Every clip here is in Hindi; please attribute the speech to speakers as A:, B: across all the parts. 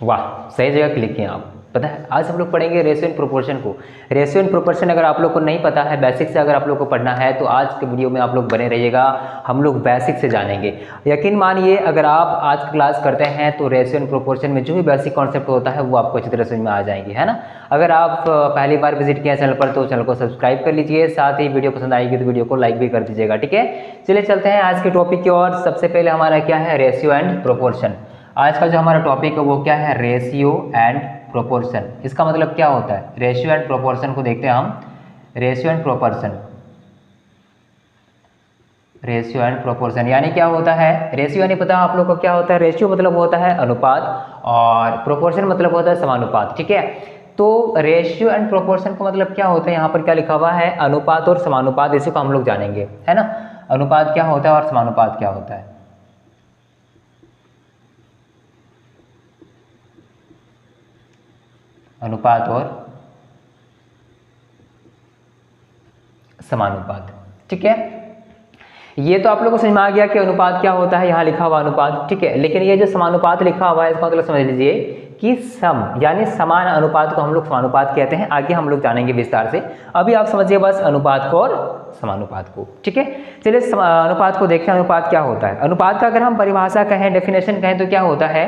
A: वाह, सही जगह क्लिक किए आप। पता है आज हम लोग पढ़ेंगे रेशियो एंड प्रोपोर्शन को। रेशियो एंड प्रोपोर्शन अगर आप लोग को नहीं पता है, बेसिक से अगर आप लोग को पढ़ना है तो आज के वीडियो में आप लोग बने रहिएगा, हम लोग बेसिक से जानेंगे। यकीन मानिए अगर आप आज की क्लास करते हैं तो रेशियो एंड प्रोपोर्शन में जो भी बेसिक कॉन्सेप्ट होता है वो आपको अच्छी तरह समझ में आ जाएंगे, है ना। अगर आप पहली बार विजिट किए चैनल पर तो चैनल को सब्सक्राइब कर लीजिए, साथ ही वीडियो पसंद आएगी तो वीडियो को लाइक भी कर दीजिएगा, ठीक है। चलिए चलते हैं आज के टॉपिक की ओर। सबसे पहले हमारा क्या है, रेशियो एंड प्रोपोर्शन। आज का जो हमारा टॉपिक है वो क्या है, रेशियो एंड प्रोपोर्शन। इसका मतलब क्या होता है, रेशियो एंड प्रोपोर्शन को देखते हैं हम। Ratio and proportion, ratio and proportion यानी क्या होता है। रेशियो यानी पता है आप लोग को क्या होता है, रेशियो मतलब होता है अनुपात और प्रोपोर्शन मतलब होता है समानुपात, ठीक है। तो रेशियो एंड प्रोपोर्शन का मतलब क्या होता है, यहाँ पर क्या लिखा हुआ है, अनुपात और समानुपात, इसी को हम लोग जानेंगे, है ना। अनुपात क्या होता है और समानुपात क्या होता है। अनुपात और समानुपात, ठीक है। ये तो आप लोगों को समझ में आ गया कि अनुपात क्या होता है, यहाँ लिखा हुआ अनुपात, ठीक है। लेकिन ये जो समानुपात लिखा हुआ है इसका मतलब समझ लीजिए कि सम यानी समान अनुपात को हम लोग समानुपात कहते हैं। आगे हम लोग जानेंगे विस्तार से, अभी आप समझिए बस अनुपात को और समानुपात को, ठीक है। चलिए अनुपात को देखते हैं, अनुपात क्या होता है। अनुपात का अगर हम परिभाषा कहें, डेफिनेशन कहें तो क्या होता है,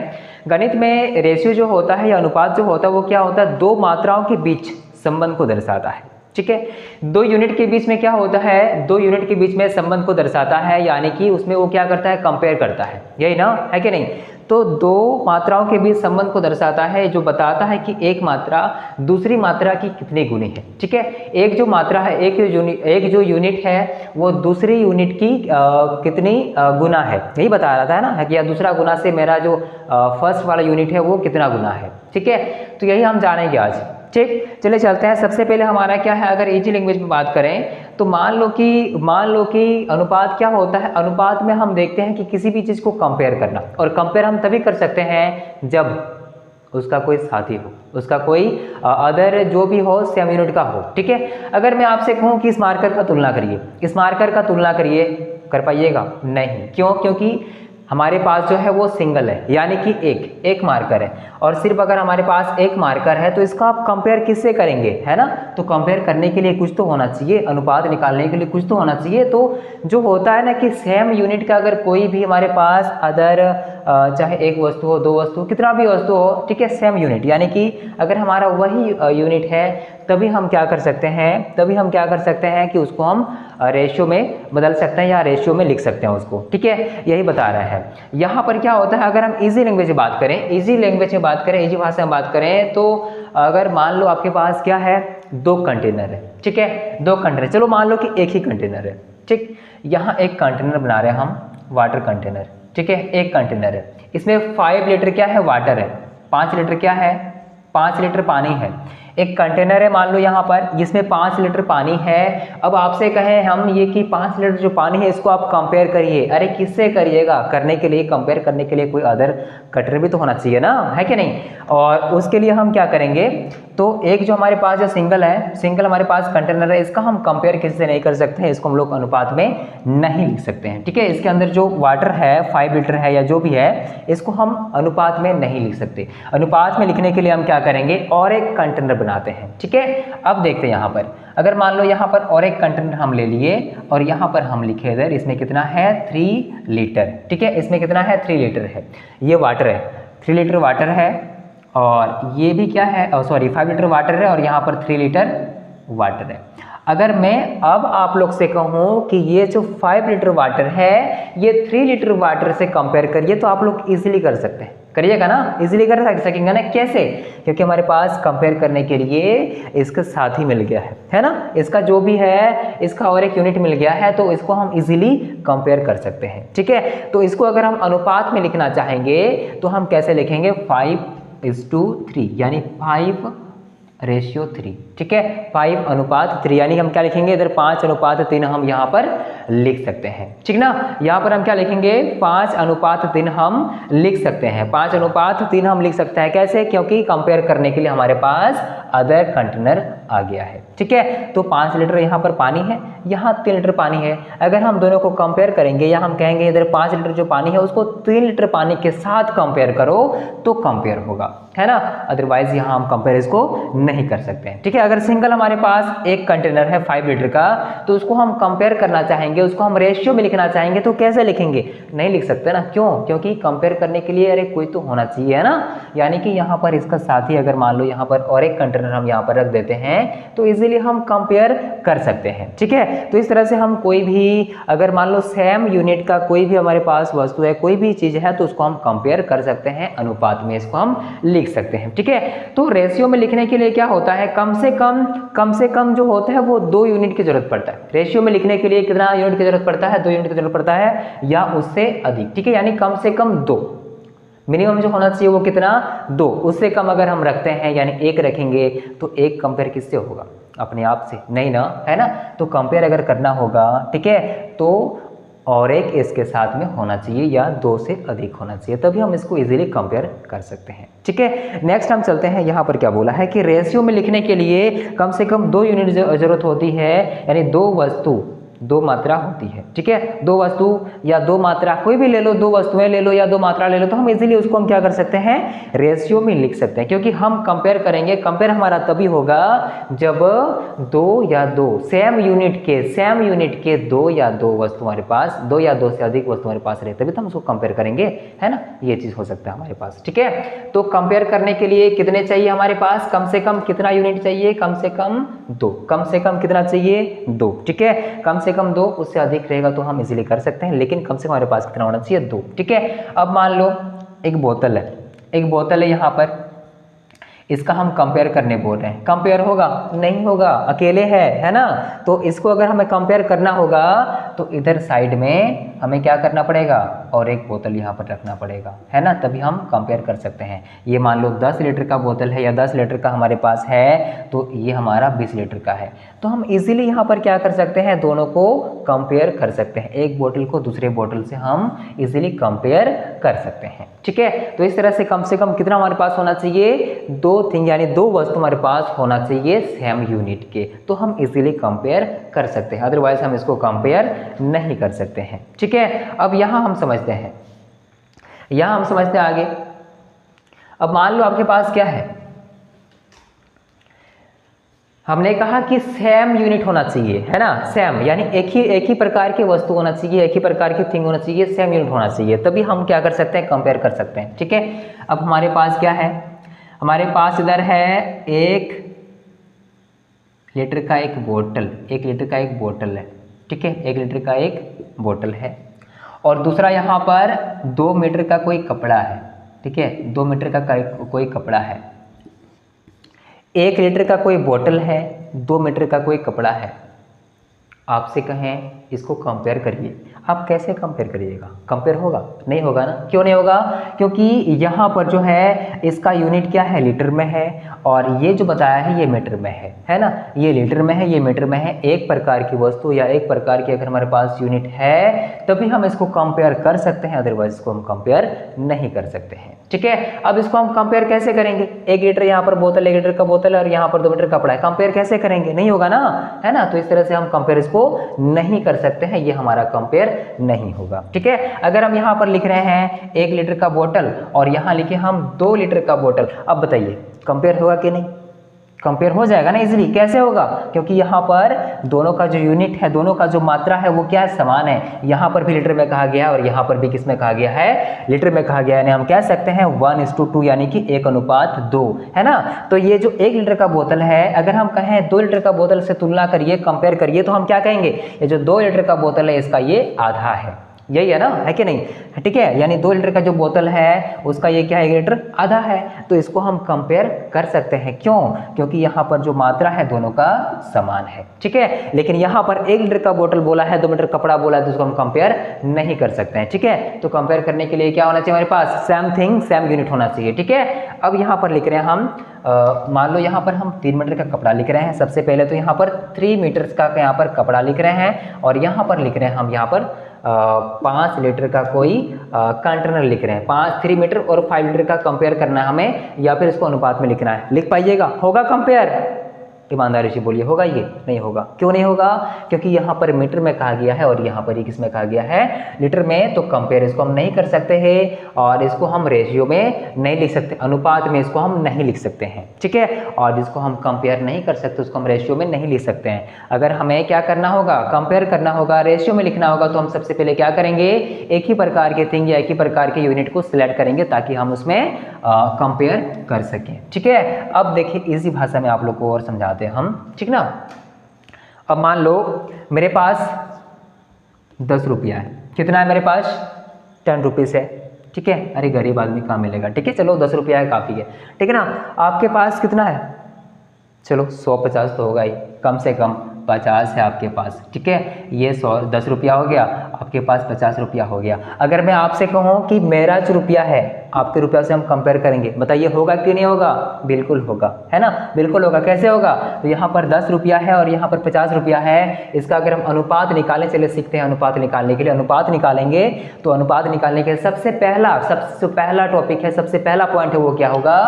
A: गणित में रेशियो जो होता है या अनुपात जो होता है वो क्या होता है, दो मात्राओं के बीच संबंध को दर्शाता है, ठीक है। दो यूनिट के बीच में क्या होता है, दो यूनिट के बीच में संबंध को दर्शाता है, यानी कि उसमें वो क्या करता है, कंपेयर करता है, यही ना, है कि नहीं। तो दो मात्राओं के बीच संबंध को दर्शाता है जो बताता है कि एक मात्रा दूसरी मात्रा की कितनी गुनी है, ठीक है। एक जो मात्रा है, एक जो यूनिट है वो दूसरी यूनिट की कितनी गुना है, यही बता रहा था, है ना, कि या दूसरा गुना से मेरा जो फर्स्ट वाला यूनिट है वो कितना गुना है, ठीक है। तो यही हम जानेंगे आज, ठीक। चलिए चलते हैं। सबसे पहले हमारा क्या है, अगर इजी लैंग्वेज में बात करें तो मान लो कि अनुपात क्या होता है। अनुपात में हम देखते हैं कि किसी भी चीज़ को कंपेयर करना, और कंपेयर हम तभी कर सकते हैं जब उसका कोई साथी हो, उसका कोई अदर जो भी हो सेम यूनिट का हो, ठीक है। अगर मैं आपसे कहूँ कि इस मार्कर का तुलना करिए, इस मार्कर का तुलना करिए, कर पाइएगा नहीं, क्यों, क्योंकि हमारे पास जो है वो सिंगल है, यानी कि एक मार्कर है। और सिर्फ अगर हमारे पास एक मार्कर है तो इसका आप कंपेयर किससे करेंगे, है ना। तो कंपेयर करने के लिए कुछ तो होना चाहिए, अनुपात निकालने के लिए कुछ तो होना चाहिए। तो जो होता है ना कि सेम यूनिट का अगर कोई भी हमारे पास अदर चाहे एक वस्तु हो, दो वस्तु, कितना भी वस्तु हो, ठीक है, सेम यूनिट, यानी कि अगर हमारा वही यूनिट है तभी हम क्या कर सकते हैं कि उसको हम रेशियो में बदल सकते हैं या रेशियो में लिख सकते हैं उसको, ठीक है। यही बता रहा है। यहाँ पर क्या होता है, अगर हम इजी लैंग्वेज में बात करें, इजी भाषा में बात करें तो अगर मान लो आपके पास क्या है, दो कंटेनर है, ठीक है, दो कंटेनर, चलो मान लो कि एक ही कंटेनर है, ठीक। यहाँ एक कंटेनर बना रहे हैं हम, वाटर कंटेनर, ठीक है, एक कंटेनर है, इसमें 5 लीटर क्या है, वाटर है, 5 लीटर क्या है, 5 लीटर पानी है। एक कंटेनर है मान लो यहाँ पर, जिसमें 5 लीटर पानी है। अब आपसे कहें हम ये कि 5 लीटर जो पानी है इसको आप कंपेयर करिए, अरे किससे करिएगा, करने के लिए, कंपेयर करने के लिए कोई अदर कंटेनर भी तो होना चाहिए ना, है कि नहीं। और उसके लिए हम क्या करेंगे, तो एक जो हमारे पास जो सिंगल हमारे पास कंटेनर है, इसका हम कंपेयर किससे नहीं कर सकते हैं, इसको हम लोग अनुपात में नहीं लिख सकते हैं, ठीक है। इसके अंदर जो वाटर है 5 लीटर है या जो भी है, इसको हम अनुपात में नहीं लिख सकते। अनुपात में लिखने के लिए हम क्या करेंगे, और एक कंटेनर बनाते हैं, ठीक है। अब देखते हैं यहाँ पर, अगर मान लो यहाँ पर और एक कंटेनर हम ले लिए और यहाँ पर हम लिखे इधर, इसमें कितना है, 3 लीटर, ठीक है, इसमें कितना है, 3 लीटर है, ये वाटर है, 3 लीटर वाटर है, और ये भी क्या है, सॉरी 5 लीटर वाटर है और यहाँ पर 3 लीटर वाटर है। अगर मैं अब आप लोग से कहूँ कि ये जो 5 लीटर वाटर है ये 3 लीटर वाटर से कंपेयर करिए, तो आप लोग इजीली कर सकते हैं, करिएगा ना, इजीली कर सकेंगे ना, कैसे, क्योंकि हमारे पास कंपेयर करने के लिए इसका साथी मिल गया है ना, इसका जो भी है इसका और एक यूनिट मिल गया है, तो इसको हम इजीली कंपेयर कर सकते हैं, ठीक है। तो इसको अगर हम अनुपात में लिखना चाहेंगे तो हम कैसे लिखेंगे, 5:3, यानी 5 रेशियो 3, ठीक है, 5:3, यानी हम क्या लिखेंगे इधर 5:3 हम यहाँ पर लिख सकते हैं, ठीक ना। यहाँ पर हम क्या लिखेंगे 5:3 हम लिख सकते हैं, 5:3 हम लिख सकते हैं। कैसे? क्योंकि कंपेयर करने के लिए हमारे पास अदर कंटेनर आ गया है, ठीक है। तो 5 लीटर यहाँ पर पानी है, यहाँ 3 लीटर पानी है। अगर हम दोनों को कंपेयर करेंगे या हम कहेंगे इधर 5 लीटर जो पानी है उसको 3 लीटर पानी के साथ कंपेयर करो तो कंपेयर होगा, है ना। अदरवाइज यहाँ हम कंपेयर इसको नहीं कर सकते हैं, ठीक है। अगर सिंगल हमारे पास एक कंटेनर है 5 लीटर का, तो उसको हम कंपेयर करना चाहेंगे, उसको हम रेशियो में लिखना चाहेंगे तो कैसे लिखेंगे? नहीं लिख सकते ना। क्यों? क्योंकि कंपेयर करने के लिए अरे कोई तो होना चाहिए, है ना। यानी कि यहाँ पर इसका साथ ही अगर मान लो यहाँ पर और एक कंटेनर हम यहाँ पर रख देते हैं तो इजीली हम कंपेयर कर सकते हैं, ठीक है। तो इस तरह से हम कोई भी अगर मान लो सेम यूनिट का कोई भी हमारे पास वस्तु है, कोई भी चीज है, तो उसको हम कंपेयर कर सकते हैं, अनुपात में इसको हम लिख सकते हैं, ठीक है। तो रेशियो में लिखने के लिए क्या होता है, कम से कम जो होता है वो 2 यूनिट की जरूरत पड़ता है। रेशियो में लिखने के लिए कितना यूनिट की जरूरत पड़ता है? 2 यूनिट की जरूरत पड़ता है या उससे अधिक, ठीक है। यानी कम से कम 2, मिनिमम जो होना चाहिए वो कितना? 2। उससे कम अगर हम रखते हैं यानी 1 रखेंगे तो 1 कंपेयर किससे होगा? अपने आप से नहीं ना, है ना। तो कंपेयर अगर करना होगा, ठीक है, तो और एक इसके साथ में होना चाहिए या 2 से अधिक होना चाहिए, तभी हम इसको इजीली कंपेयर कर सकते हैं, ठीक है। नेक्स्ट हम चलते हैं, यहाँ पर क्या बोला है कि रेशियो में लिखने के लिए कम से कम 2 यूनिट जरूरत होती है, यानी 2 वस्तु 2 मात्रा होती है, ठीक है। 2 वस्तु या 2 मात्रा कोई भी ले लो, 2 वस्तुएं ले लो या 2 मात्रा ले लो, तो हम इजीली उसको हम क्या कर सकते हैं? रेशियो में लिख सकते हैं, क्योंकि हम कंपेयर करेंगे। कंपेयर हमारा तभी होगा जब 2 या 2 सेम यूनिट के 2 या 2 वस्तु हमारे पास, 2 या 2 से अधिक वस्तु हमारे पास रहे, तभी तो हम उसको कंपेयर करेंगे, है ना। ये चीज हो सकता है हमारे पास, ठीक है। तो कंपेयर करने के लिए कितने चाहिए हमारे पास? कम से कम कितना यूनिट चाहिए? कम से कम 2। कम से कम कितना चाहिए? 2, ठीक है। कम से कम 2, उससे अधिक रहेगा तो हम इजीली कर सकते हैं, लेकिन कम से कम हमारे पास कितना होना चाहिए? 2, ठीक है। अब मान लो एक बोतल है यहाँ पर, इसका हम कंपेयर करने बोल रहे हैं, कंपेयर होगा? नहीं होगा, अकेले है ना। तो इसको अगर हमें कंपेयर करना होगा तो इधर साइड में हमें क्या करना पड़ेगा? और एक बोतल यहाँ पर रखना पड़ेगा, है ना, तभी हम कंपेयर कर सकते हैं। ये मान लो 10 लीटर का बोतल है या 10 लीटर का हमारे पास है, तो ये हमारा 20 लीटर का है, तो हम इजीली यहाँ पर क्या कर सकते हैं? दोनों को कंपेयर कर सकते हैं, एक बोतल को दूसरे बोतल से हम इजीली कंपेयर कर सकते हैं, ठीक है। तो इस तरह से कम कितना हमारे पास होना चाहिए? 2 थिंग, यानी 2 वस्तु हमारे पास होना चाहिए सेम यूनिट के, तो हम इजीली कंपेयर कर सकते हैं, अदरवाइज हम इसको कंपेयर नहीं कर सकते हैं, ठीक है। अब यहाँ हम समझते हैं, आगे। अब मान लो आपके पास क्या है, हमने कहा कि सेम यूनिट होना चाहिए, है ना। सेम यानी एक ही प्रकार की वस्तु होना चाहिए, एक ही प्रकार की थिंग होना चाहिए, सेम यूनिट होना चाहिए, तभी हम क्या कर सकते हैं? कंपेयर कर सकते हैं, ठीक है। अब हमारे पास क्या है? हमारे पास इधर है 1 लीटर का एक बोतल है, ठीक है। 1 लीटर का एक बोतल है, और दूसरा यहाँ पर 2 मीटर का कोई कपड़ा है, ठीक है। 2 मीटर का कोई कपड़ा है, 1 लीटर का कोई बोतल है, 2 मीटर का कोई कपड़ा है। आपसे कहें इसको कंपेयर करिए, आप कैसे कंपेयर करिएगा? कंपेयर होगा? नहीं होगा ना। क्यों नहीं होगा? क्योंकि यहाँ पर जो है इसका यूनिट क्या है? लीटर में है, और ये जो बताया है ये मीटर में है ना। ये लीटर में है, ये मीटर में है। एक प्रकार की वस्तु या एक प्रकार की अगर हमारे पास यूनिट है तभी हम इसको कंपेयर कर सकते हैं, अदरवाइज इसको हम कंपेयर नहीं कर सकते हैं, ठीक है। अब इसको हम कंपेयर कैसे करेंगे? 1 लीटर यहाँ पर बोतल, 1 लीटर का बोतल है, और यहाँ पर 2 मीटर कपड़ा है, कंपेयर कैसे करेंगे? नहीं होगा ना, है ना। तो इस तरह से हम कंपेयर इसको नहीं कर सकते हैं, ये हमारा कंपेयर नहीं होगा, ठीक है। अगर हम यहाँ पर लिख रहे हैं 1 लीटर का बोतल और यहाँ लिखे हम 2 लीटर का बोतल, अब बताइए कंपेयर होगा कि नहीं? कंपेयर हो जाएगा ना इजीली। कैसे होगा? क्योंकि यहाँ पर दोनों का जो यूनिट है, दोनों का जो मात्रा है वो क्या है? समान है। यहाँ पर भी लीटर में कहा गया है और यहाँ पर भी किस में कहा गया है? लीटर में कहा गया है। यानी हम कह सकते हैं 1:2, यानी कि 1:2, है ना। तो ये जो 1 लीटर का बोतल है, अगर हम कहें 2 लीटर का बोतल से तुलना करिए, कंपेयर करिए, तो हम क्या कहेंगे? ये जो 2 लीटर का बोतल है इसका ये आधा है, यही है ना, है कि नहीं? ठीक है, यानी 2 लीटर का जो बोतल है उसका ये क्या है, 1 लीटर आधा है। तो इसको हम कंपेयर कर सकते हैं, क्यों? क्योंकि यहाँ पर जो मात्रा है दोनों का समान है। ठीक है, लेकिन यहाँ पर 1 लीटर का बोतल बोला है, 2 मीटर कपड़ा बोला है, तो उसको हम कंपेयर नहीं कर सकते हैं। ठीक है, तो कंपेयर करने के लिए क्या होना चाहिए हमारे पास, सेम थिंग सेम यूनिट होना चाहिए। ठीक है, अब यहाँ पर लिख रहे हैं हम, मान लो यहाँ पर हम 3 मीटर का कपड़ा लिख रहे हैं। सबसे पहले तो यहाँ पर 3 मीटर्स का यहाँ पर कपड़ा लिख रहे हैं, और यहाँ पर लिख रहे हैं हम यहाँ पर 5 लीटर का कोई कंटेनर लिख रहे हैं। 3 मीटर और 5 लीटर का कंपेयर करना है हमें, या फिर इसको अनुपात में लिखना है। लिख पाइएगा, होगा कंपेयर? ईमानदारी से बोलिए, होगा ये? नहीं होगा। क्यों नहीं होगा? क्योंकि यहाँ पर मीटर में कहा गया है और यहाँ पर ही किस में कहा गया है, लीटर में। तो कंपेयर इसको हम नहीं कर सकते हैं, और इसको हम रेशियो में नहीं लिख सकते, अनुपात में इसको हम नहीं लिख सकते हैं। ठीक है, और जिसको हम कंपेयर नहीं कर सकते उसको हम रेशियो में नहीं लिख सकते हैं। अगर हमें क्या करना होगा, कंपेयर करना होगा, रेशियो में लिखना होगा, तो हम सबसे पहले क्या करेंगे, एक ही प्रकार के थिंग या एक ही प्रकार के यूनिट को सिलेक्ट करेंगे ताकि हम उसमें कंपेयर कर सकें। ठीक है, अब देखिए इजी भाषा में आप लोग को और समझाते हम, ठीक ना। अब मान लो मेरे पास 10 रुपया है। कितना है मेरे पास? 10 रुपीज़ है। ठीक है, अरे गरीब आदमी कहाँ मिलेगा। ठीक है, चलो 10 रुपया है, काफ़ी है। ठीक है ना, आपके पास कितना है? चलो 150 तो होगा ही, कम से कम 50 है आपके पास। ठीक है, ये 10 रुपया हो गया, आपके पास 50 रुपया हो गया। अगर मैं आपसे कहूँ कि मेरा जो रुपया है आपके रुपया से हम कंपेयर करेंगे, बताइए होगा कि नहीं होगा? बिल्कुल होगा, है ना, बिल्कुल होगा। कैसे होगा? तो यहाँ पर 10 रुपया है और यहाँ पर 50 रुपया है। इसका अगर हम अनुपात निकालें, चले सीखते हैं अनुपात निकालने के लिए। अनुपात निकालेंगे तो अनुपात निकालने के सबसे पहला टॉपिक है, सबसे पहला पॉइंट है, वो क्या होगा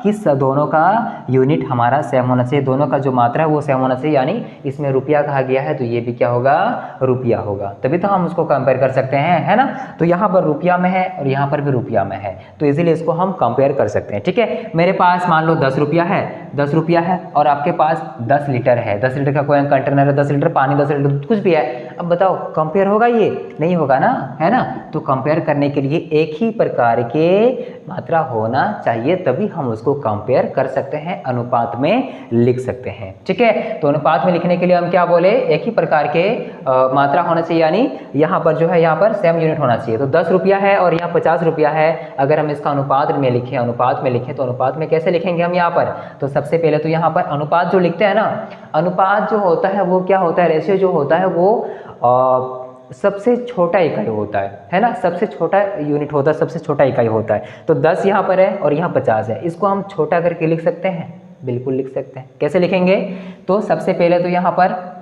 A: कि दोनों का यूनिट हमारा सेम होना चाहिए, दोनों का जो मात्रा है वो सेम होना चाहिए। यानी इसमें रुपया कहा गया है तो ये भी क्या होगा, रुपया होगा, तभी तो हम उसको कंपेयर कर सकते हैं, है ना। तो यहाँ पर रुपया में है और यहाँ पर भी रुपया में है, तो इजीली इसको हम कंपेयर कर सकते हैं। ठीक है, मेरे पास मान लो 10 रुपया है, 10 रुपया है, और आपके पास 10 लीटर है। 10 लीटर का कोई कंटेनर है, 10 लीटर पानी, 10 लीटर कुछ भी है। अब बताओ कंपेयर होगा? ये नहीं होगा ना, है ना। तो कंपेयर करने के लिए एक ही प्रकार के मात्रा होना चाहिए, तभी हम उसको कंपेयर कर सकते हैं, अनुपात में लिख सकते हैं। ठीक है, तो अनुपात में लिखने के लिए हम क्या बोले, एक ही प्रकार के मात्रा होना चाहिए, यानी यहाँ पर जो है यहाँ पर सेम यूनिट होना चाहिए। तो 10 रुपया है और यहाँ 50 रुपया है। अगर हम इसका अनुपात में लिखें तो अनुपात में कैसे लिखेंगे हम यहाँ पर? तो सबसे पहले तो यहाँ पर अनुपात जो लिखते हैं ना, अनुपात जो होता है वो क्या होता है, रेशियो जो होता है वो सबसे छोटा इकाई होता है ना, सबसे छोटा यूनिट होता है, सबसे छोटा इकाई होता है। तो 10 यहाँ पर है और यहाँ 50 है, इसको हम छोटा करके लिख सकते हैं, बिल्कुल लिख सकते हैं। कैसे लिखेंगे? तो सबसे पहले तो यहाँ पर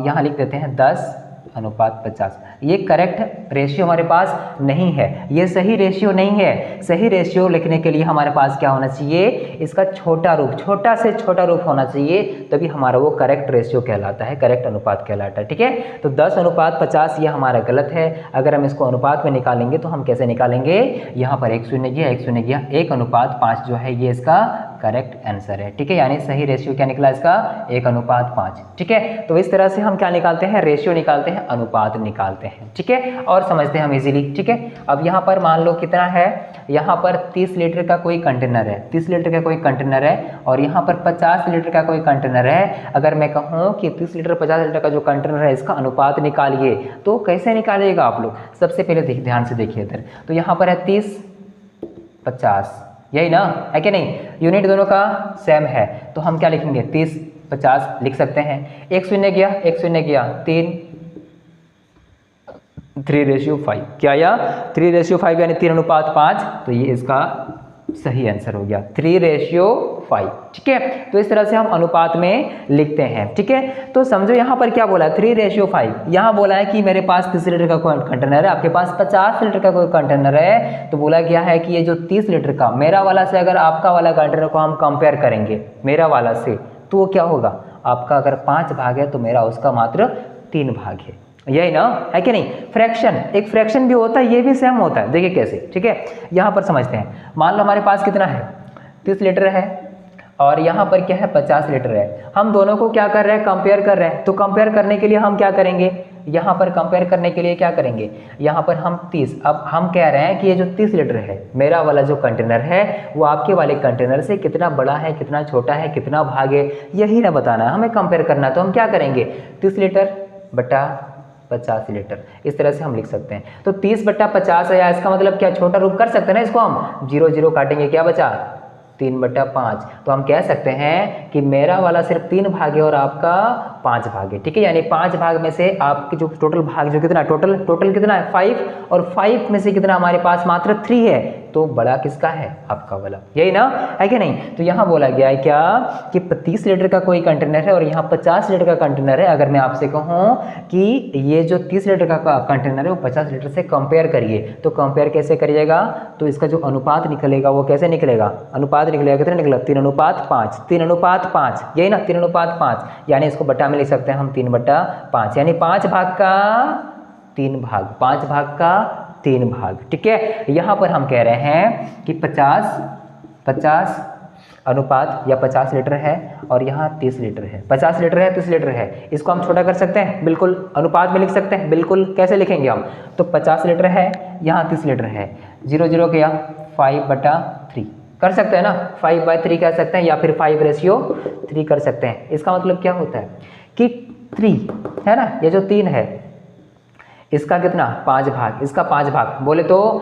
A: यहाँ लिख देते हैं 10 अनुपात 50। ये करेक्ट रेशियो हमारे पास नहीं है, ये सही रेशियो नहीं है। सही रेशियो लिखने के लिए हमारे पास क्या होना चाहिए, इसका छोटा रूप, छोटा से छोटा रूप होना चाहिए, तभी हमारा वो करेक्ट रेशियो कहलाता है, करेक्ट अनुपात कहलाता है। ठीक है, तो 10 अनुपात 50 ये हमारा गलत है। अगर हम इसको अनुपात में निकालेंगे तो हम कैसे निकालेंगे, यहाँ पर 1 शून्य गया, 1 शून्य गया, 1 अनुपात 5 जो है ये इसका करेक्ट आंसर है। ठीक है, यानी सही रेशियो क्या निकला इसका, 1 अनुपात 5। ठीक है, तो इस तरह से हम क्या निकालते हैं, रेशियो निकालते हैं, अनुपात निकालते हैं। ठीक है, और समझते हैं हम इजीली। ठीक है, अब यहाँ पर मान लो कितना है, यहाँ पर 30 लीटर का कोई कंटेनर है, 30 लीटर का कोई कंटेनर है, और यहाँ पर 50 लीटर का कोई कंटेनर है। अगर मैं कहूँ कि 30 लीटर 50 लीटर का जो कंटेनर है इसका अनुपात निकालिए, तो कैसे निकालिएगा आप लोग? सबसे पहले ध्यान से देखिए इधर, तो यहाँ पर है 30 50, यही ना, है कि नहीं, यूनिट दोनों का सेम है, तो हम क्या लिखेंगे, 30 50 लिख सकते हैं। 1 शून्य गया, 1 शून्य गया, 3:5 क्या आया, 3:5 यानी 3 अनुपात 5, तो ये इसका सही आंसर हो गया, 3:5। ठीक है, तो इस तरह से हम अनुपात में लिखते हैं। ठीक है, तो समझो यहाँ पर क्या बोला है, 3:5। यहाँ बोला है कि मेरे पास 30 लीटर का कोई कंटेनर है, आपके पास 50 लीटर का कोई कंटेनर है, तो बोला गया है कि ये जो 30 लीटर का मेरा वाला से अगर आपका वाला कंटेनर को हम कंपेयर करेंगे मेरा वाला से, तो वो क्या होगा, आपका अगर 5 भाग है तो मेरा उसका मात्र 3 भाग है, यही ना, है कि नहीं। फ्रैक्शन, एक फ्रैक्शन भी होता है, ये भी सेम होता है, देखिए कैसे। ठीक है, यहाँ पर समझते हैं, मान लो हमारे पास कितना है, 30 लीटर है और यहाँ पर क्या है, 50 लीटर है। हम दोनों को क्या कर रहे हैं, कंपेयर कर रहे हैं। तो कंपेयर करने के लिए हम क्या करेंगे, यहाँ पर कंपेयर करने के लिए क्या करेंगे, यहाँ पर हम 30, अब हम कह रहे हैं कि ये जो 30 लीटर है मेरा वाला जो कंटेनर है वो आपके वाले कंटेनर से कितना बड़ा है, कितना छोटा है, कितना भाग है, यही ना बताना है, हमें कंपेयर करना। तो हम क्या करेंगे, 30 लीटर बटा 85 लीटर। इस तरह से हम लिख सकते हैं। तो 30/50 है, या इसका मतलब क्या, छोटा रूप कर सकते हैं ना इसको हम, 0 0 काटेंगे, क्या बचा 3/5। तो हम कह सकते हैं कि मेरा वाला सिर्फ 3 भाग है और आपका 5 भाग है, ठीक है। यानी 5 भाग में से आपके जो टोटल भाग जो कितना, टोटल कितना है 5, और 5 में से कितना हमारे पास मात्र 3 है, तो बड़ा किसका है, आपका वाला, यही ना है कि नहीं। तो यहाँ बोला गया है क्या कि 30 लीटर का कोई कंटेनर है और यहाँ 50 लीटर का कंटेनर है। अगर मैं आपसे कहूँ कि ये जो 30 लीटर का कंटेनर है वो 50 लीटर से कंपेयर करिए, तो कंपेयर कैसे करिएगा, तो इसका जो अनुपात निकलेगा वो कैसे निकलेगा, अनुपात निकलेगा, कितना निकला 3:5, 3:5, यही ना 3:5, यानी इसको बटा में लिख सकते हैं हम 3/5, यानी 5 भाग का 3 भाग, 5 भाग का 3 भाग, ठीक है। यहाँ पर हम कह रहे हैं कि 50 अनुपात या 50 लीटर है और यहाँ 30 लीटर है, 50 लीटर है 30 लीटर है, इसको हम छोटा कर सकते हैं, बिल्कुल अनुपात में लिख सकते हैं, बिल्कुल। कैसे लिखेंगे हम, तो 50 लीटर है, यहाँ 30 लीटर है, 0 0 किया 5/3 कर सकते हैं ना, 5/3 कह सकते हैं, या फिर 5:3 कर सकते हैं। इसका मतलब क्या होता है कि 3 है ना, ये जो 3 है इसका कितना 5 भाग, इसका 5 भाग, बोले तो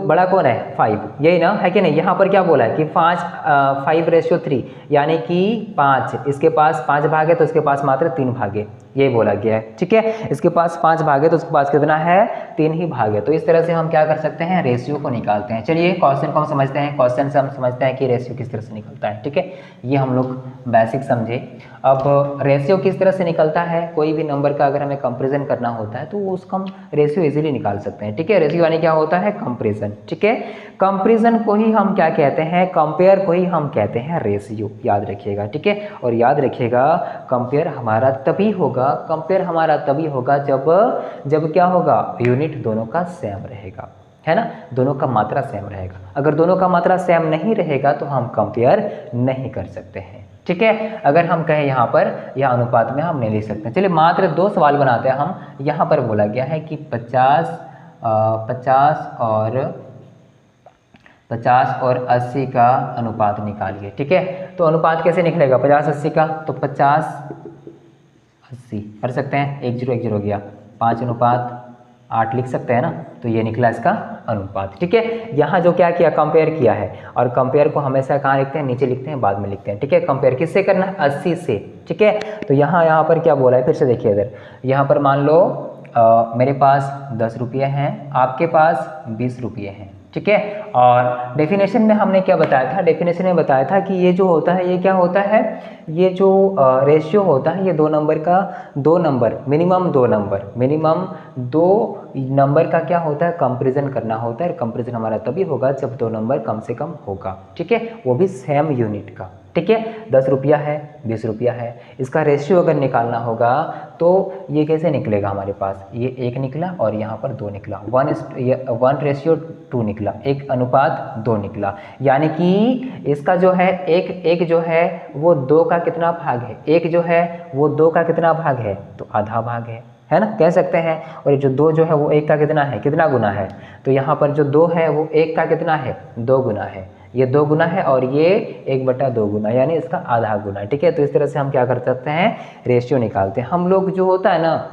A: बड़ा कौन है 5, यही ना है कि नहीं। यहाँ पर क्या बोला है कि 5:3, यानी कि 5, इसके पास 5 भाग है तो इसके पास मात्र 3 भाग है, यही बोला गया है, ठीक है। इसके पास 5 भाग है तो उसके पास कितना है 3 ही भाग है। तो इस तरह से हम क्या कर सकते हैं, रेशियो को निकालते हैं। चलिए क्वेश्चन को हम समझते हैं, क्वेश्चन से हम समझते हैं कि रेशियो किस तरह से निकलता है, ठीक है। ये हम लोग बेसिक समझे। अब रेशियो किस तरह से निकलता है, कोई भी नंबर का अगर हमें कंपेरिजन करना होता है तो उसका हम रेशियो इजीली निकाल सकते हैं, ठीक है। रेशियो यानी क्या होता है, कंपेरिजन, ठीक है। कंपेरिजन को ही हम क्या कहते हैं, कंपेयर को ही हम कहते हैं रेशियो, याद रखिएगा, ठीक है। और याद रखिएगा कंपेयर हमारा तभी होगा जब क्या होगा, यूनिट दोनों का सेम रहेगा, है ना, दोनों का मात्रा सेम रहेगा। अगर दोनों का मात्रा सेम नहीं रहेगा तो हम कंपेयर नहीं कर सकते हैं, ठीक है। अगर हम कहें यहाँ पर या अनुपात में हम नहीं लिख सकते। चलिए मात्र 2 सवाल बनाते हैं हम। यहाँ पर बोला गया है कि 50 और 80 का अनुपात निकालिए, ठीक है। तो अनुपात कैसे निकलेगा 50-80 का, तो 50-80 कर सकते हैं, 1 0 1 0 हो गया, 5:8 लिख सकते हैं ना, तो ये निकला इसका अनुपात, ठीक है। यहाँ जो क्या किया, कंपेयर किया है, और कंपेयर को हमेशा कहाँ लिखते हैं, नीचे लिखते हैं, बाद में लिखते हैं, ठीक है। कंपेयर किससे करना है, 80 से, ठीक है। तो यहाँ पर क्या बोला है, फिर से देखिए इधर, यहाँ पर मान लो मेरे पास 10 रुपये हैं, आपके पास 20 रुपये हैं, ठीक है। और डेफिनेशन में हमने क्या बताया था, डेफिनेशन में बताया था कि ये जो होता है, ये क्या होता है, ये जो रेशियो होता है, ये 2 नंबर का, 2 नंबर मिनिमम 2 नंबर का क्या होता है, कंपैरिजन करना होता है। कंपैरिजन हमारा तभी होगा जब 2 नंबर कम से कम होगा, ठीक है, वो भी सेम यूनिट का, ठीक है। 10 रुपया है, 20 रुपया है, इसका रेशियो अगर निकालना होगा तो ये कैसे निकलेगा, हमारे पास ये 1 निकला और यहाँ पर 2 निकला, 1:2 निकला, 1:2 निकला, यानी कि इसका जो है एक जो है वो 2 का कितना भाग है, 1 जो है वो 2 का कितना भाग है, तो आधा भाग है ना, कह सकते हैं। और ये जो 2 जो है वो 1 का कितना गुना है, तो यहाँ पर जो 2 है वो 1 का कितना है, 2 गुना है, ये 2 गुना है और ये 1/2 गुना, यानी इसका आधा गुना, ठीक है। तो इस तरह से हम क्या कर सकते हैं, रेशियो निकालते हैं। हम लोग जो होता है ना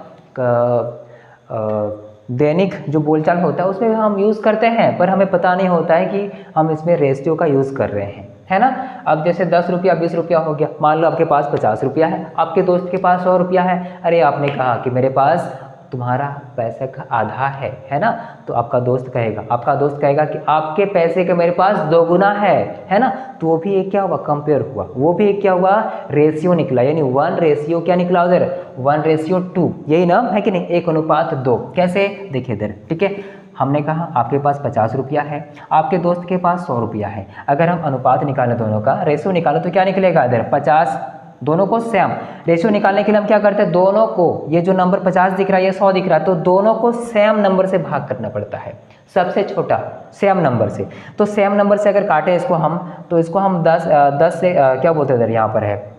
A: दैनिक जो बोलचाल होता है उसमें हम यूज़ करते हैं, पर हमें पता नहीं होता है कि हम इसमें रेशियो का यूज़ कर रहे हैं, है ना। अब जैसे 10 रुपया 20 रुपया हो गया, मान लो आपके पास 50 रुपया है, आपके दोस्त के पास 100 रुपया है, अरे आपने कहा कि मेरे पास तुम्हारा पैसे का आधा है ना, तो आपका दोस्त कहेगा कि आपके पैसे के मेरे पास 2 गुना है ना। तो वो भी एक क्या हुआ, कंपेयर हुआ, वो भी एक क्या हुआ, रेशियो निकला, यानी 1 रेशियो क्या निकला उधर, 1:2, यही ना है कि नहीं, 1:2। कैसे, देखिए इधर, ठीक है। हमने कहा आपके पास 50 रुपया है, आपके दोस्त के पास 100 रुपया है। अगर हम अनुपात निकालें, दोनों का रेशियो निकालें, तो क्या निकलेगा इधर 50, दोनों को सेम। रेशियो निकालने के लिए हम क्या करते हैं, दोनों को, ये जो नंबर 50 दिख रहा है, ये 100 दिख रहा है, तो दोनों को सेम नंबर से भाग करना पड़ता है, सबसे छोटा सेम नंबर से। तो सेम नंबर से अगर काटें इसको हम, तो इसको हम 10 से क्या बोलते हैं इधर, यहाँ पर है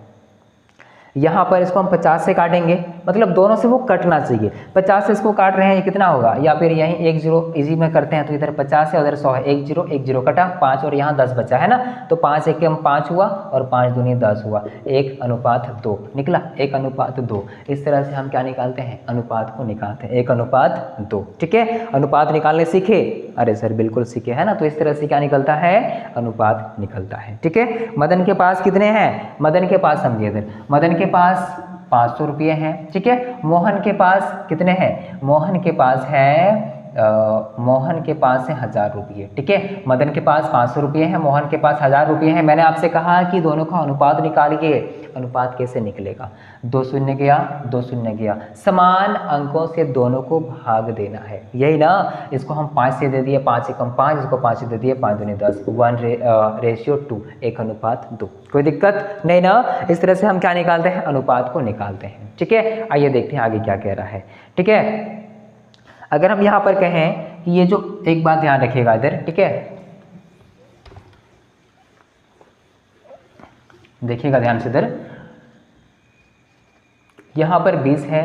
A: यहाँ पर इसको हम 50 से काटेंगे, मतलब दोनों से वो कटना चाहिए। 50 से इसको काट रहे हैं, ये कितना होगा, या फिर यहीं 1 0 इजी में करते हैं तो इधर 50 है उधर 100 है, 1 0 1 0 कटा 5 और यहाँ 10 बचा है ना, तो 5 1 5 हुआ और 5 दूनी 10 हुआ, 1:2 निकला, 1:2। इस तरह से हम क्या निकालते हैं, अनुपात को निकालते हैं, 1:2। ठीक है, अनुपात निकालने सीखे, अरे सर बिल्कुल सीखे है ना। तो इस तरह से क्या निकलता है, अनुपात निकलता है। ठीक है, मदन के पास कितने हैं, मदन के पास समझिए इधर, मदन के पास 500 रुपये हैं। ठीक है, मोहन के पास कितने हैं, मोहन के पास है मोहन के पास है 1000 रुपये। ठीक है, मदन के पास 500 रुपये हैं, मोहन के पास 1000 रुपये हैं। मैंने आपसे कहा कि दोनों का अनुपात निकालिए। अनुपात कैसे निकलेगा, 2 शून्य गया 2 शून्य गया, समान अंकों से दोनों को भाग देना है, यही ना। इसको हम 5 से दे दिए, 5 एकम 5, इसको 5 से दे दिए, 5 दूनी 10, 1:2, 1:2। कोई दिक्कत नहीं ना। इस तरह से हम क्या निकालते हैं, अनुपात को निकालते हैं। ठीक है, आइए देखते हैं आगे क्या कह रहा है। ठीक है, अगर हम यहाँ पर कहें कि ये जो, एक बात ध्यान रखिएगा इधर, ठीक है, देखिएगा ध्यान से इधर, यहाँ पर 20 है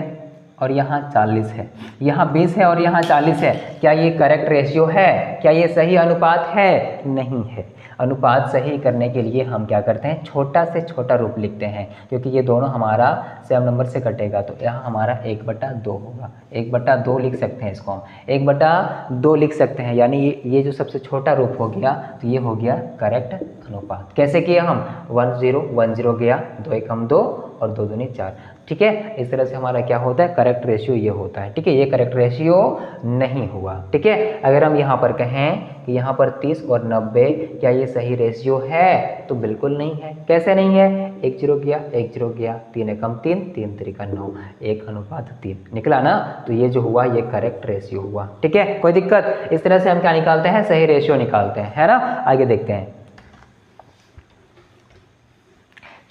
A: और यहाँ 40 है, यहाँ 20 है और यहाँ 40 है, क्या ये करेक्ट रेशियो है, क्या ये सही अनुपात है, नहीं है। अनुपात सही करने के लिए हम क्या करते हैं, छोटा से छोटा रूप लिखते हैं, क्योंकि ये दोनों हमारा सेम नंबर से कटेगा, तो यहाँ हमारा 1/2 होगा, 1/2 लिख सकते हैं, इसको हम 1/2 लिख सकते हैं, यानी ये जो सबसे छोटा रूप हो गया, तो ये हो गया करेक्ट अनुपात। कैसे किया हम, 1 0 1 0 गया, 2 एकम 2 और 2 दूनी 4। ठीक है, इस तरह से हमारा क्या होता है, करेक्ट रेशियो ये होता है। ठीक है, ये करेक्ट रेशियो नहीं हुआ। ठीक है, अगर हम यहाँ पर कहें कि यहाँ पर 30 और 90, क्या ये सही रेशियो है, तो बिल्कुल नहीं है। कैसे नहीं है, 1 0 गया 1 0 गया, 3 एकम 3 3 3 9, 1:3 निकला ना, तो ये जो हुआ ये करेक्ट रेशियो हुआ। ठीक है, कोई दिक्कत। इस तरह से हम क्या निकालते हैं, सही रेशियो निकालते हैं, है ना। आगे देखते हैं,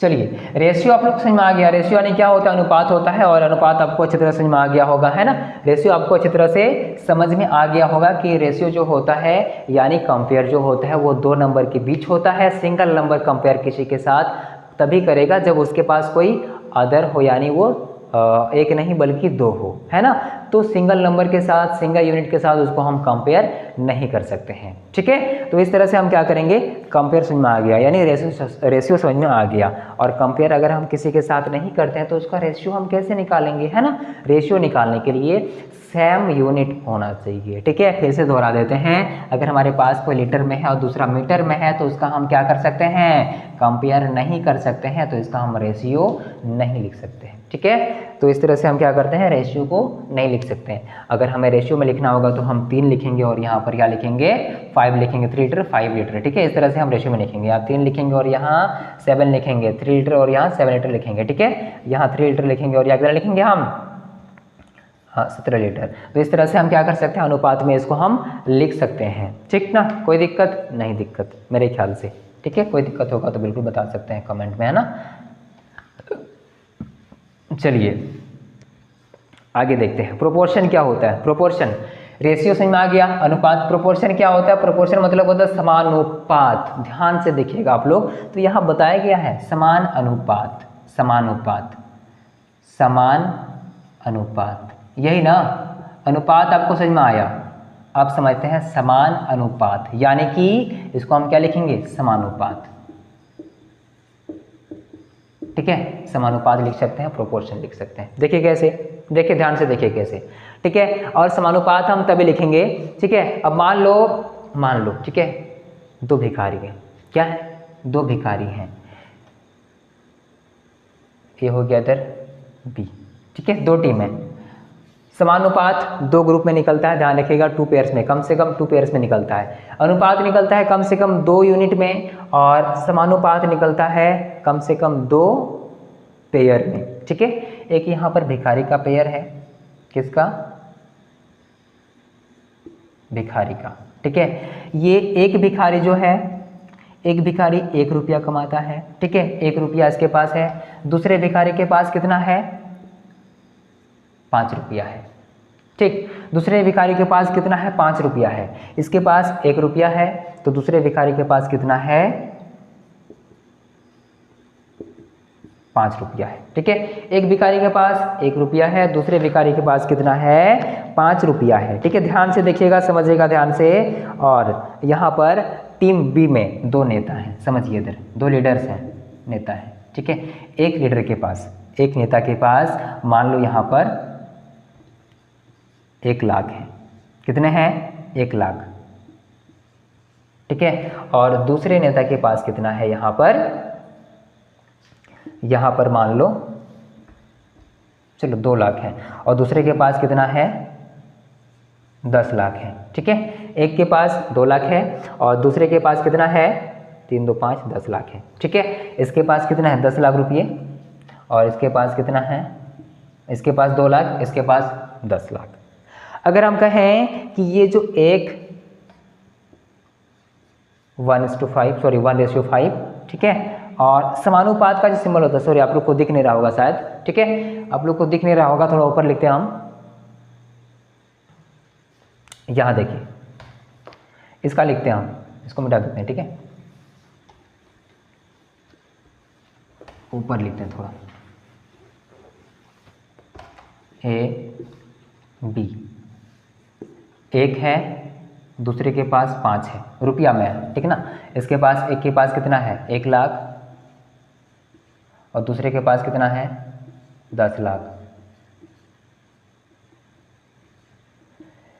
A: चलिए, रेशियो आप लोग समझ में आ गया। रेशियो यानी क्या होता है, अनुपात होता है, और अनुपात आपको अच्छी तरह समझ में आ गया होगा, है ना। रेशियो आपको अच्छी तरह से समझ में आ गया होगा कि रेशियो जो होता है, यानी कंपेयर जो होता है, वो 2 नंबर के बीच होता है। सिंगल नंबर कंपेयर किसी के साथ तभी करेगा जब उसके पास कोई अदर हो, यानी वो एक नहीं बल्कि 2 हो, है ना। तो सिंगल नंबर के साथ, सिंगल यूनिट के साथ उसको हम कंपेयर नहीं कर सकते हैं। ठीक है, तो इस तरह से हम क्या करेंगे, कंपेयर समझ में आ गया, यानी रेशियो समझ में आ गया। और कंपेयर अगर हम किसी के साथ नहीं करते हैं तो उसका रेशियो हम कैसे निकालेंगे, है ना। रेशियो निकालने के लिए सेम यूनिट होना चाहिए। ठीक है, फिर से दोहरा देते हैं, अगर हमारे पास कोई लीटर में है और दूसरा मीटर में है, तो उसका हम क्या कर सकते हैं, कंपेयर नहीं कर सकते हैं, तो इसका हम रेशियो नहीं लिख सकते हैं। ठीक है, तो इस तरह से हम क्या करते हैं, रेशियो को नहीं लिख सकते हैं। अगर हमें रेशियो में लिखना होगा तो हम 3 लिखेंगे और यहाँ पर क्या लिखेंगे, 5 लिखेंगे, 3 लीटर 5 लीटर। ठीक है, इस तरह से हम रेशियो में लिखेंगे, यहाँ 3 लिखेंगे और यहाँ 7 लिखेंगे, 3 लीटर और यहाँ 7 लीटर लिखेंगे। ठीक है, यहाँ 3 लीटर लिखेंगे और यहाँ कितना लिखेंगे हम, हाँ 17 लीटर। तो इस तरह से हम क्या कर सकते हैं, अनुपात में इसको हम लिख सकते हैं। ठीक ना, कोई दिक्कत नहीं, दिक्कत मेरे ख्याल से। ठीक है, कोई दिक्कत होगा तो बिल्कुल बता सकते हैं कमेंट में, है ना। चलिए आगे देखते हैं, प्रोपोर्शन क्या होता है। प्रोपोर्शन, रेशियो समझ में आ गया, अनुपात। प्रोपोर्शन क्या होता है, प्रोपोर्शन मतलब होता है समानुपात। ध्यान से देखिएगा आप लोग, तो यहाँ बताया गया है समान अनुपात, समानुपात, समान अनुपात, यही ना। अनुपात आपको समझ में आया, आप समझते हैं समान अनुपात, यानी कि इसको हम क्या लिखेंगे, समानुपात। ठीक है, समानुपात लिख सकते हैं, प्रोपोर्शन लिख सकते हैं। देखिए कैसे, देखिए ध्यान से देखिए कैसे। ठीक है, और समानुपात हम तभी लिखेंगे। ठीक है, अब मान लो ठीक है, 2 भिखारी हैं, क्या है, 2 भिखारी हैं, ये हो गया इधर बी। ठीक है, 2 टीम है, समानुपात 2 ग्रुप में निकलता है, ध्यान रखिएगा, 2 पेयर्स में, कम से कम 2 पेयर्स में निकलता है। अनुपात निकलता है कम से कम 2 यूनिट में, और समानुपात निकलता है कम से कम 2 पेयर में। ठीक है, एक यहाँ पर भिखारी का पेयर है, किसका, भिखारी का। ठीक है, ये एक भिखारी जो है, एक भिखारी 1 रुपया कमाता है। ठीक है, 1 रुपया इसके पास है, दूसरे भिखारी के पास कितना है, 5 रुपया है। ठीक, दूसरे भिखारी के पास कितना है, 5 रुपया है, इसके पास 1 रुपया है, तो दूसरे भिखारी के पास कितना है, 5 रुपया है। ठीक है, एक भिखारी के पास 1 रुपया है, दूसरे भिखारी के पास कितना है 5 रुपया है। ठीक है, ध्यान से देखिएगा, समझिएगा ध्यान से। और यहाँ पर टीम बी में 2 नेता हैं, समझिए इधर 2 लीडर्स हैं, नेता हैं। ठीक है, एक लीडर के पास, एक नेता के पास मान लो यहाँ पर 1 लाख है। कितने हैं 1 लाख। ठीक है, और दूसरे नेता के पास कितना है यहाँ पर मान लो चलो 2 लाख है, और दूसरे के पास कितना है 10 लाख है। ठीक है, एक के पास 2 लाख है और दूसरे के पास कितना है 3 2 5 10 लाख है। ठीक है, इसके पास कितना है 10 लाख रुपये, और इसके पास कितना है, इसके पास 2 लाख, इसके पास 10 लाख। अगर हम कहें कि ये जो एक 1:5, ठीक है, और समानुपात का जो सिंबल होता है, सॉरी आप लोग को दिख नहीं रहा होगा शायद। ठीक है, आप लोग को दिख नहीं रहा होगा, थोड़ा ऊपर लिखते हैं हम। यहाँ देखिए, इसका लिखते हैं हम, इसको मिटा देते हैं। ठीक है, ऊपर लिखते हैं थोड़ा, ए बी, 1 है, दूसरे के पास 5 है, रुपया में है। ठीक ना, इसके पास, एक के पास कितना है 1 लाख, और दूसरे के पास कितना है 10 लाख।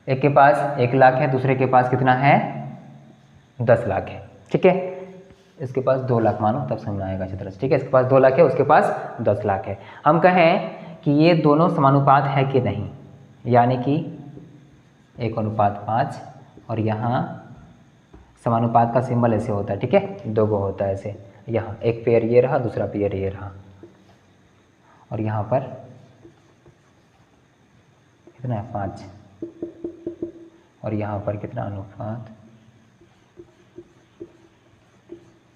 A: एक के पास 1 लाख है, दूसरे के पास कितना है 10 लाख है। ठीक है, इसके पास 2 लाख मानो, तब समझ में आएगा अच्छी तरह से। ठीक है, इसके पास 2 लाख है, उसके पास 10 लाख है। हम कहें कि ये दोनों समानुपात है कि नहीं, यानी कि 1:5, और यहाँ समानुपात का सिंबल ऐसे होता है। ठीक है, 2 गो होता है ऐसे, यहाँ एक पेयर ये रहा, दूसरा पेयर ये रहा, और यहाँ पर कितना है 5, और यहाँ पर कितना अनुपात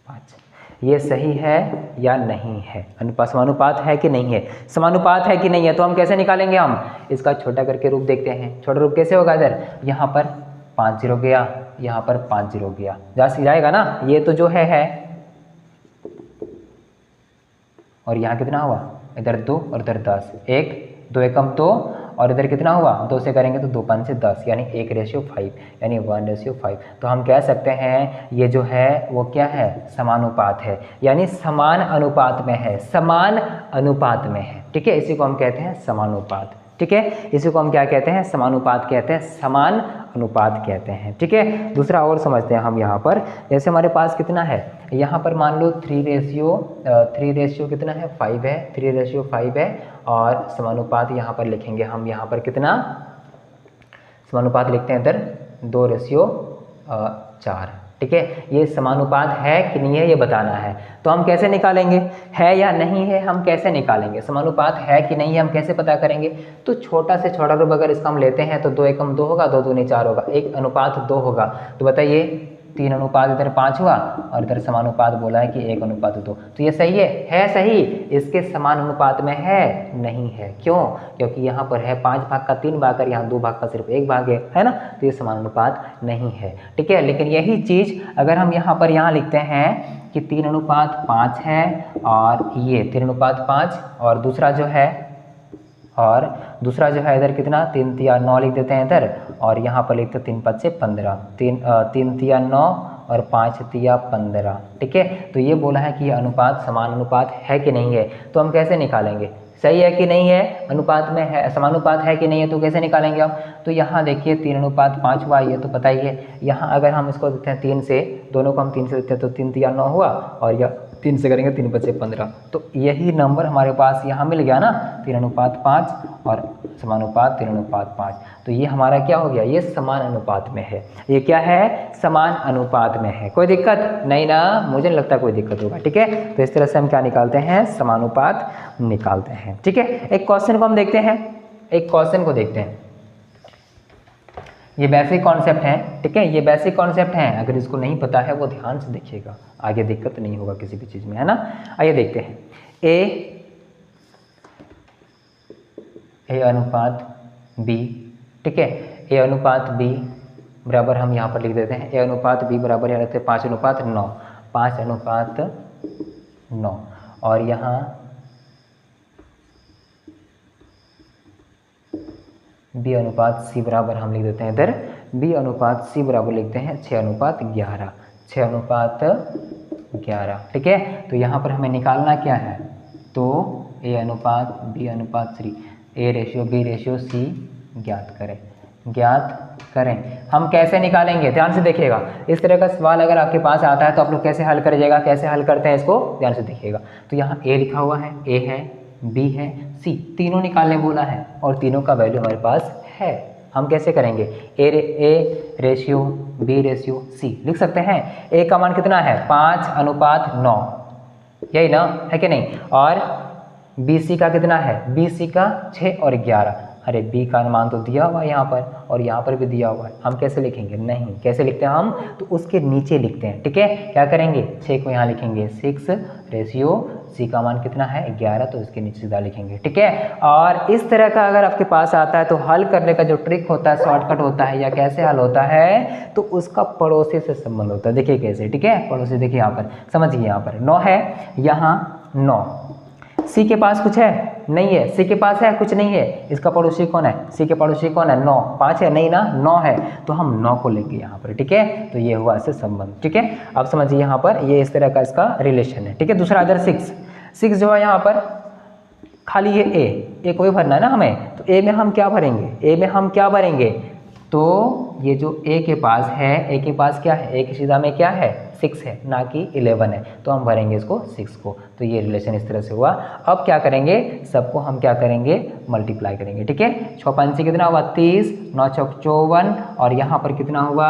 A: 5। ये सही है या नहीं है, अनुपात समानुपात है कि नहीं है, समानुपात है कि नहीं है। तो हम कैसे निकालेंगे, हम इसका छोटा करके रूप देखते हैं। छोटा रूप कैसे होगा, इधर यहाँ पर 5 0 गया, यहाँ पर 5 0 गया, जाएगा ना, ये तो जो है और यहाँ कितना हुआ, इधर 2 और इधर 10, 1 2 एकम 2, और इधर कितना हुआ 2 से करेंगे तो 2 5 से 10, यानी 1:5, यानी 1:5। तो हम कह सकते हैं ये जो है वो क्या है, समानुपात है, यानी समान अनुपात में है, समान अनुपात में है। ठीक है, इसी को हम कहते हैं समानुपात। ठीक है, इसी को हम क्या कहते हैं, समानुपात कहते हैं, समान अनुपात कहते हैं। ठीक है, दूसरा और समझते हैं हम। यहाँ पर जैसे हमारे पास कितना है, यहाँ पर मान लो 3:3 कितना है 5 है, 3:5 है, और समानुपात यहाँ पर लिखेंगे हम, यहाँ पर कितना समानुपात लिखते हैं इधर 2:4। ठीक है, ये समानुपात है कि नहीं है ये बताना है। तो हम कैसे निकालेंगे, है या नहीं है, हम कैसे निकालेंगे, समानुपात है कि नहीं है हम कैसे पता करेंगे। तो छोटा से छोटा रूप अगर इसका हम लेते हैं तो 2 एकम 2 होगा, 2 दूनी 4 होगा, 1:2 होगा। तो बताइए 3 अनुपात इधर 5 हुआ, और इधर समानुपात बोला है कि 1:2। तो ये सही है सही, इसके समान अनुपात में है नहीं है। क्यों, क्योंकि यहाँ पर है 5 भाग का 3 भाग, और यहाँ 2 भाग का सिर्फ 1 भाग है ना, तो ये समान अनुपात नहीं है। ठीक है, लेकिन यही चीज़ अगर हम यहाँ लिखते हैं कि 3:5 है, और ये 3:5, और दूसरा जो है इधर कितना 3 3 9 लिख देते हैं इधर, और यहाँ पर लिखते हैं 3 5 से 15, 3 3 9 और 5 3 15। ठीक है, तो ये बोला है कि ये अनुपात समान अनुपात है कि नहीं है। तो हम कैसे निकालेंगे, सही है कि नहीं है, अनुपात में है, समानुपात है कि नहीं है, तो कैसे निकालेंगे हम। तो यहाँ देखिए 3:5 हुआ, ये तो पता ही है। यहाँ अगर हम इसको देते हैं 3 से, दोनों को हम 3 से देते हैं तो 3 3 9 हुआ, और यह 3 से करेंगे 3 5 से 15। तो यही नंबर हमारे पास यहाँ मिल गया ना, 3:5 और समानुपात 3:5। तो ये हमारा क्या हो गया, ये समान अनुपात में है। ये क्या है, समान अनुपात में है। कोई दिक्कत नहीं ना, मुझे नहीं लगता कोई दिक्कत होगा। ठीक है, तो इस तरह से हम क्या निकालते हैं, समानुपात निकालते हैं। ठीक है, एक क्वेश्चन को हम देखते हैं, एक क्वेश्चन को देखते हैं। ये बेसिक कॉन्सेप्ट है। ठीक है, ये बेसिक कॉन्सेप्ट है, अगर इसको नहीं पता है वो ध्यान से देखिएगा, आगे दिक्कत नहीं होगा किसी भी चीज़ में, है ना। आइए देखते हैं, ए अनुपात बी। ठीक है, ए अनुपात बी बराबर हम यहाँ पर लिख देते हैं, ए अनुपात बी बराबर यहाँ रखते हैं 5:9, 5:9, और यहाँ B अनुपात C बराबर हम लिख देते हैं इधर B अनुपात C बराबर लिखते हैं 6:11, 6:11। ठीक है, तो यहाँ पर हमें निकालना क्या है, तो A अनुपात B अनुपात C, A ratio B ratio C ज्ञात करें। हम कैसे निकालेंगे, ध्यान से देखिएगा। इस तरह का सवाल अगर आपके पास आता है तो आप लोग कैसे हल करिएगा, कैसे हल करते हैं इसको, ध्यान से देखिएगा। तो यहाँ A लिखा हुआ है, A है, B है, C, तीनों निकालने बोला है और तीनों का वैल्यू हमारे पास है। हम कैसे करेंगे, A ratio B ratio C लिख सकते हैं। A का मान कितना है 5:9, यही ना, है कि नहीं, और BC का कितना है, BC का 6:11। अरे B का मान तो दिया हुआ है यहाँ पर और यहाँ पर भी दिया हुआ है, हम कैसे लिखेंगे, नहीं, कैसे लिखते हैं हम, तो उसके नीचे लिखते हैं। ठीक है, क्या करेंगे, 6 को यहाँ लिखेंगे 6 रेशियो C का मान कितना है 11, तो इसके नीचे सीधा लिखेंगे। ठीक है, और इस तरह का अगर आपके पास आता है तो हल करने का जो ट्रिक होता है, शॉर्टकट होता है, या कैसे हल होता है, तो उसका पड़ोसी से संबंध होता है। देखिए कैसे, ठीक है, पड़ोसी देखिए यहाँ पर, समझिए, यहाँ पर 9 है, यहाँ 9, C के पास कुछ है, नहीं है, C के पास है, कुछ नहीं है, इसका पड़ोसी कौन है, C के पड़ोसी कौन है, 9, 5 है, नहीं ना, 9 है, तो हम 9 को लेंगे यहाँ पर। ठीक है, तो ये हुआ इससे संबंध। ठीक है, अब समझिए यहाँ पर ये इस तरह का इसका रिलेशन है। ठीक है, दूसरा इधर 6 जो है यहाँ पर खाली ये ए को ही भरना है ना हमें, तो ए में हम क्या भरेंगे, तो ये जो ए के पास है, ए के पास क्या है, ए की सीधा में क्या है 6 है, ना कि 11 है, तो हम भरेंगे इसको 6 को। तो ये रिलेशन इस तरह से हुआ। अब क्या करेंगे, सबको हम क्या करेंगे, मल्टीप्लाई करेंगे। ठीक है, 6 5 कितना हुआ 30, 9 6 54, और यहाँ पर कितना हुआ,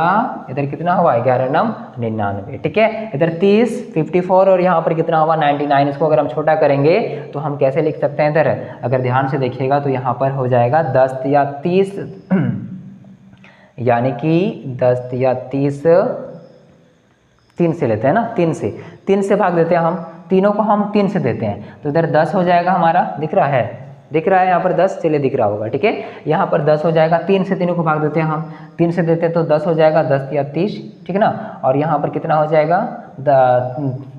A: इधर कितना हुआ 11 9 99। ठीक है, इधर 30 54 और यहाँ पर कितना हुआ 99। इसको अगर हम छोटा करेंगे तो हम कैसे लिख सकते हैं, इधर अगर ध्यान से देखिएगा तो यहाँ पर हो जाएगा 10 या 30 यानी कि 10 या 30 3 से लेते हैं ना, 3 से भाग देते हैं हम, तीनों को हम 3 से देते हैं, तो इधर 10 हो जाएगा हमारा, दिख रहा है यहाँ पर 10, चलिए दिख रहा होगा। ठीक है, यहाँ पर 10 हो जाएगा, 3 से तीनों को भाग देते हैं हम, 3 से देते हैं तो 10 हो जाएगा, 10 या 30, ठीक है ना, और यहाँ पर कितना हो जाएगा,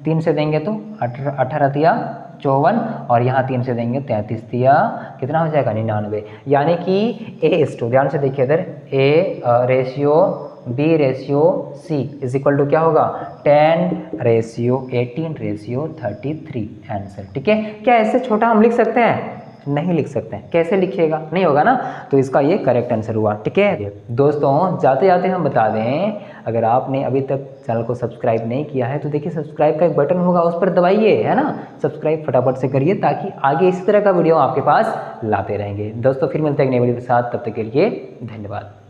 A: 3 से देंगे तो 18 या 54, और यहाँ 3 से देंगे 33 या कितना हो जाएगा 99। यानी कि A/, ध्यान से देखिए इधर, A ratio B ratio C is equal to क्या होगा 10 रेशियो 18 रेशियो 33 आंसर। ठीक है, क्या ऐसे छोटा हम लिख सकते हैं, नहीं लिख सकते हैं, कैसे लिखिएगा, नहीं होगा ना, तो इसका ये करेक्ट आंसर हुआ। ठीक है दोस्तों, जाते जाते हम बता दें, अगर आपने अभी तक चैनल को सब्सक्राइब नहीं किया है तो देखिए सब्सक्राइब का एक बटन होगा, उस पर दबाइए, है ना, सब्सक्राइब फटाफट से करिए ताकि आगे इसी तरह का वीडियो आपके पास लाते रहेंगे। दोस्तों फिर मिलते हैं एक नई वीडियो के साथ, तब तक के लिए धन्यवाद।